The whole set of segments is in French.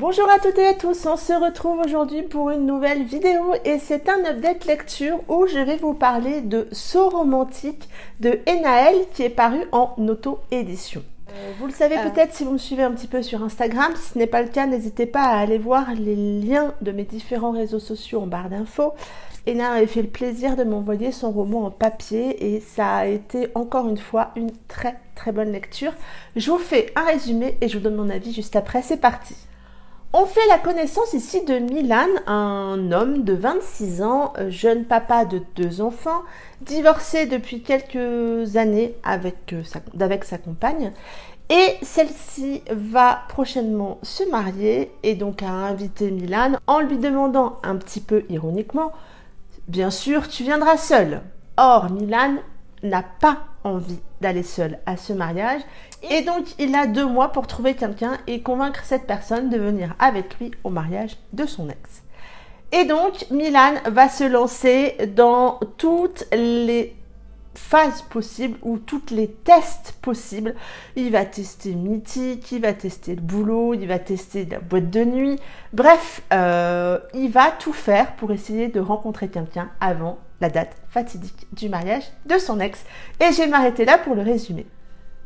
Bonjour à toutes et à tous, on se retrouve aujourd'hui pour une nouvelle vidéo et c'est un update lecture où je vais vous parler de Saut romantique de Enaël qui est paru en auto-édition. Vous le savez peut-être si vous me suivez un petit peu sur Instagram, si ce n'est pas le cas, n'hésitez pas à aller voir les liens de mes différents réseaux sociaux en barre d'infos. Ena avait fait le plaisir de m'envoyer son roman en papier et ça a été encore une fois une très bonne lecture. Je vous fais un résumé et je vous donne mon avis juste après, c'est parti. On fait la connaissance ici de Milan, un homme de 26 ans, jeune papa de 2 enfants, divorcé depuis quelques années avec sa compagne. Et celle-ci va prochainement se marier et donc a invité Milan en lui demandant un petit peu ironiquement « Bien sûr, tu viendras seul ». Or, Milan n'a pas envie d'aller seul à ce mariage et donc il a 2 mois pour trouver quelqu'un et convaincre cette personne de venir avec lui au mariage de son ex. Et donc Milan va se lancer dans toutes les phases possibles ou toutes les tests possibles. Il va tester Mythique, il va tester le boulot, il va tester la boîte de nuit. Bref, il va tout faire pour essayer de rencontrer quelqu'un avant la date fatidique du mariage de son ex. Et je vais m'arrêter là pour le résumer.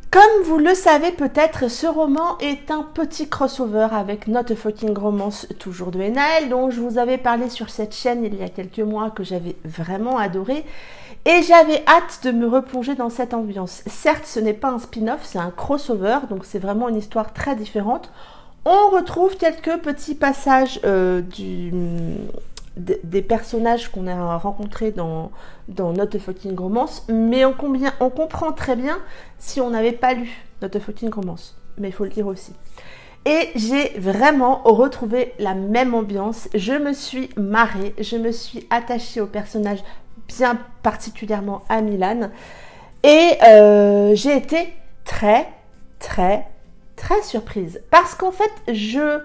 Comme vous le savez peut-être, ce roman est un petit crossover avec Not a Fucking Romance, toujours de Enaël, dont je vous avais parlé sur cette chaîne il y a quelques mois, que j'avais vraiment adoré. Et j'avais hâte de me replonger dans cette ambiance. Certes, ce n'est pas un spin-off, c'est un crossover, donc c'est vraiment une histoire très différente. On retrouve quelques petits passages des personnages qu'on a rencontrés dans Not a Fucking Romance, mais on comprend très bien si on n'avait pas lu Not a Fucking Romance, mais il faut le dire aussi. Et j'ai vraiment retrouvé la même ambiance, je me suis marrée, je me suis attachée aux personnages, bien particulièrement à Milan, et j'ai été très surprise, parce qu'en fait, je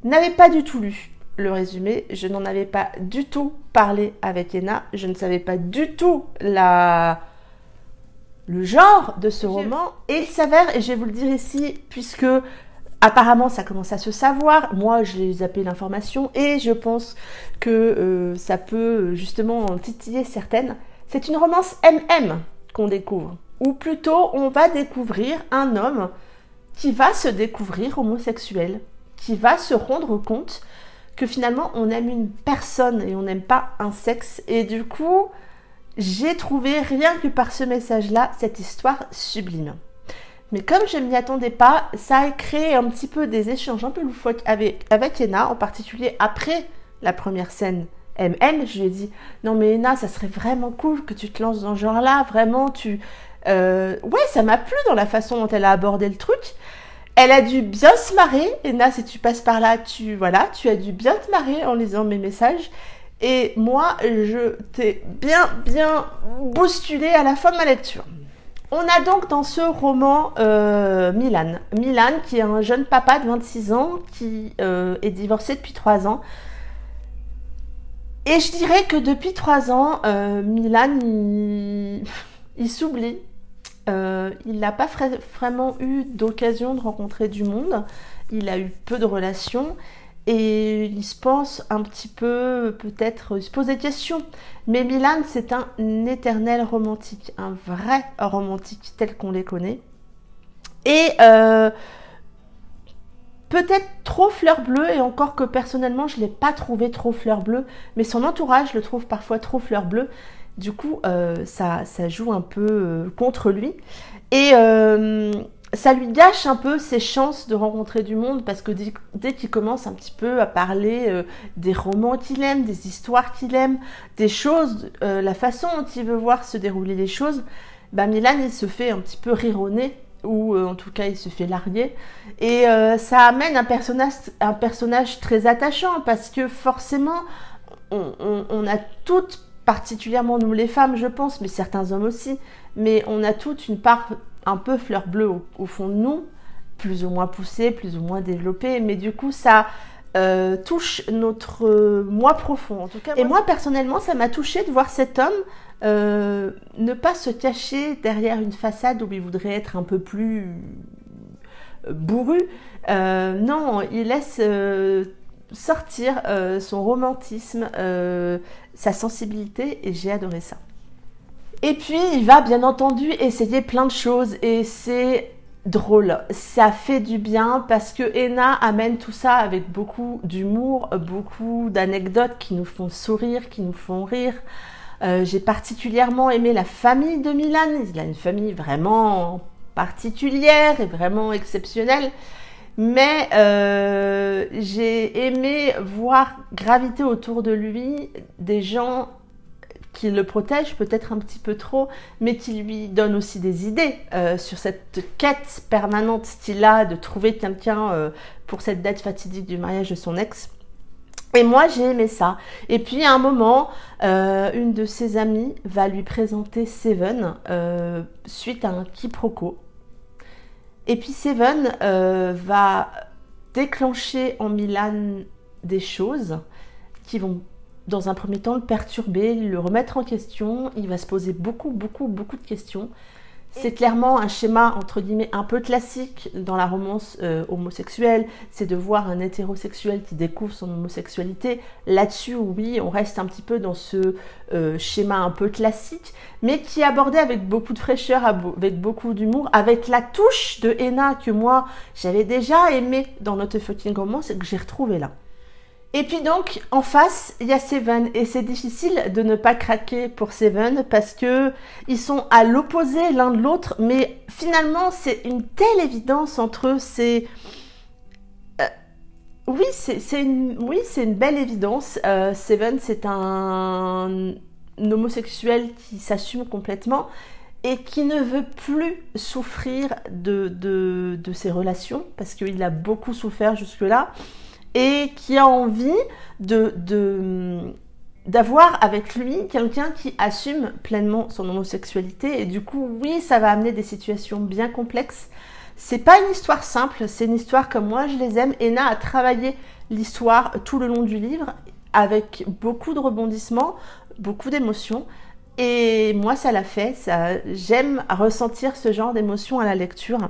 n'avais pas du tout lu le résumé, je n'en avais pas du tout parlé avec Ena, je ne savais pas du tout le genre de ce roman, et il s'avère, et je vais vous le dire ici, puisque apparemment ça commence à se savoir, moi j'ai zappé l'information, et je pense que ça peut justement titiller certaines, c'est une romance MM qu'on découvre, ou plutôt on va découvrir un homme qui va se découvrir homosexuel, qui va se rendre compte que finalement on aime une personne et on n'aime pas un sexe, et du coup j'ai trouvé rien que par ce message-là cette histoire sublime. Mais comme je ne m'y attendais pas, ça a créé un petit peu des échanges un peu loufoques avec Ena, en particulier après la première scène MM. Je lui ai dit « Non mais Ena, ça serait vraiment cool que tu te lances dans ce genre-là, vraiment ouais, ça m'a plu dans la façon dont elle a abordé le truc. » Elle a dû bien se marrer. Ena, si tu passes par là, tu as dû bien te marrer en lisant mes messages. Et moi, je t'ai bien bousculé à la fin de ma lecture. On a donc dans ce roman Milan. Milan qui est un jeune papa de 26 ans qui est divorcé depuis 3 ans. Et je dirais que depuis 3 ans, Milan, il s'oublie. Il n'a pas vraiment eu d'occasion de rencontrer du monde. Il a eu peu de relations. Et il se pense un petit peu, peut-être, il se pose des questions. Mais Milan, c'est un éternel romantique, un vrai romantique tel qu'on les connaît. Et peut-être trop fleur bleue, et encore que personnellement, je ne l'ai pas trouvé trop fleur bleue, mais son entourage le trouve parfois trop fleur bleue. Du coup, ça joue un peu contre lui. Et ça lui gâche un peu ses chances de rencontrer du monde, parce que dès qu'il commence un petit peu à parler des romans qu'il aime, des histoires qu'il aime, des choses, la façon dont il veut voir se dérouler les choses, bah Milan il se fait un petit peu rironner, ou en tout cas il se fait larguer, et ça amène un personnage très attachant, parce que forcément on a toutes, particulièrement nous les femmes je pense, mais certains hommes aussi, mais on a toute une part un peu fleur bleue au fond de nous, plus ou moins poussée, plus ou moins développée, mais du coup ça touche notre moi profond en tout cas. Et moi personnellement ça m'a touchée de voir cet homme ne pas se cacher derrière une façade où il voudrait être un peu plus bourru. Non, il laisse sortir son romantisme, sa sensibilité, et j'ai adoré ça. Et puis, il va bien entendu essayer plein de choses, et c'est drôle, ça fait du bien parce que Ena amène tout ça avec beaucoup d'humour, beaucoup d'anecdotes qui nous font sourire, qui nous font rire. J'ai particulièrement aimé la famille de Milan. Il a une famille vraiment particulière et vraiment exceptionnelle, mais j'ai aimé voir graviter autour de lui des gens qui le protège peut-être un petit peu trop, mais qui lui donne aussi des idées sur cette quête permanente qu'il a de trouver quelqu'un pour cette date fatidique du mariage de son ex. Et moi, j'ai aimé ça. Et puis, à un moment, une de ses amies va lui présenter Seven suite à un quiproquo. Et puis, Seven va déclencher en Milan des choses qui vont dans un premier temps le perturber, le remettre en question. Il va se poser beaucoup de questions. C'est clairement un schéma entre guillemets un peu classique dans la romance homosexuelle, c'est de voir un hétérosexuel qui découvre son homosexualité. Là-dessus, oui, on reste un petit peu dans ce schéma un peu classique, mais qui est abordé avec beaucoup de fraîcheur, avec beaucoup d'humour, avec la touche de Ena que moi j'avais déjà aimé dans Not a Fucking Romance et que j'ai retrouvé là. Et puis donc, en face, il y a Seven. Et c'est difficile de ne pas craquer pour Seven parce que ils sont à l'opposé l'un de l'autre. Mais finalement, c'est une telle évidence entre eux. Oui, c'est une belle évidence. Seven, c'est un homosexuel qui s'assume complètement et qui ne veut plus souffrir de ses relations parce qu'il a beaucoup souffert jusque-là. Et qui a envie d'avoir avec lui quelqu'un qui assume pleinement son homosexualité. Et du coup, oui, ça va amener des situations bien complexes. C'est pas une histoire simple, c'est une histoire comme moi je les aime. Ena a travaillé l'histoire tout le long du livre avec beaucoup de rebondissements, beaucoup d'émotions. Et moi, ça l'a fait. J'aime ressentir ce genre d'émotions à la lecture.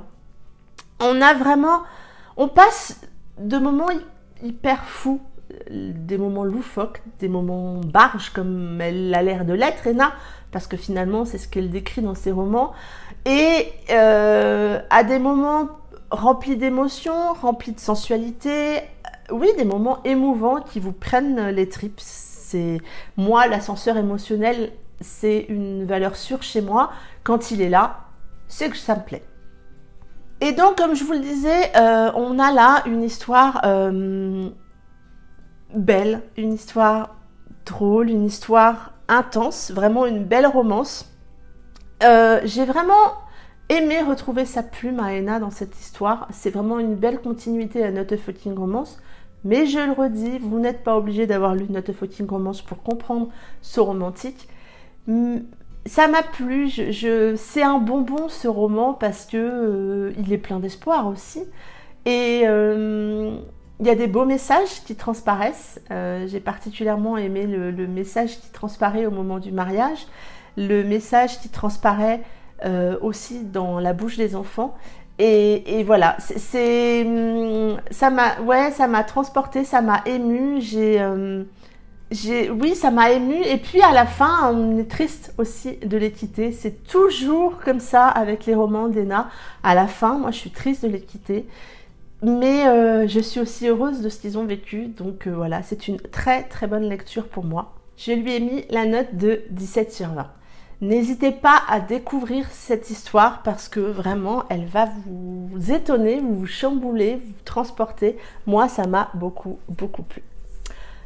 On passe de moments hyper fou, des moments loufoques, des moments barges comme elle a l'air de l'être, Ena, parce que finalement c'est ce qu'elle décrit dans ses romans, et à des moments remplis d'émotions, remplis de sensualité, oui, des moments émouvants qui vous prennent les tripes. C'est moi, l'ascenseur émotionnel, c'est une valeur sûre chez moi. Quand il est là, c'est que ça me plaît. Et donc, comme je vous le disais, on a là une histoire belle, une histoire drôle, une histoire intense, vraiment une belle romance. J'ai vraiment aimé retrouver sa plume à Ena dans cette histoire. C'est vraiment une belle continuité à Not a Fucking Romance. Mais je le redis, vous n'êtes pas obligé d'avoir lu Not a Fucking Romance pour comprendre ce romantique. Ça m'a plu, c'est un bonbon ce roman parce que il est plein d'espoir aussi. Et il y a des beaux messages qui transparaissent. J'ai particulièrement aimé le message qui transparaît au moment du mariage, le message qui transparaît aussi dans la bouche des enfants. Et voilà, ça m'a transporté, ça m'a ému. Oui, ça m'a ému. Et puis à la fin, on est triste aussi de les quitter. C'est toujours comme ça avec les romans d'Ena. À la fin, moi, je suis triste de les quitter. Mais je suis aussi heureuse de ce qu'ils ont vécu. Donc voilà, c'est une très très bonne lecture pour moi. Je lui ai mis la note de 17/20. N'hésitez pas à découvrir cette histoire parce que vraiment, elle va vous étonner, vous chambouler, vous transporter. Moi, ça m'a beaucoup plu.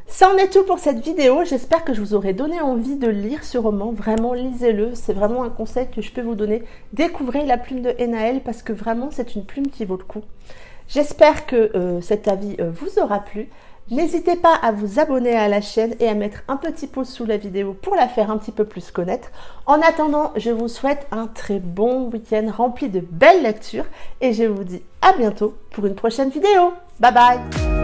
Ça en est tout pour cette vidéo. J'espère que je vous aurai donné envie de lire ce roman. Vraiment, lisez-le. C'est vraiment un conseil que je peux vous donner. Découvrez la plume de Enaëlle parce que vraiment, c'est une plume qui vaut le coup. J'espère que cet avis vous aura plu. N'hésitez pas à vous abonner à la chaîne et à mettre un petit pouce sous la vidéo pour la faire un petit peu plus connaître. En attendant, je vous souhaite un très bon week-end rempli de belles lectures et je vous dis à bientôt pour une prochaine vidéo. Bye bye!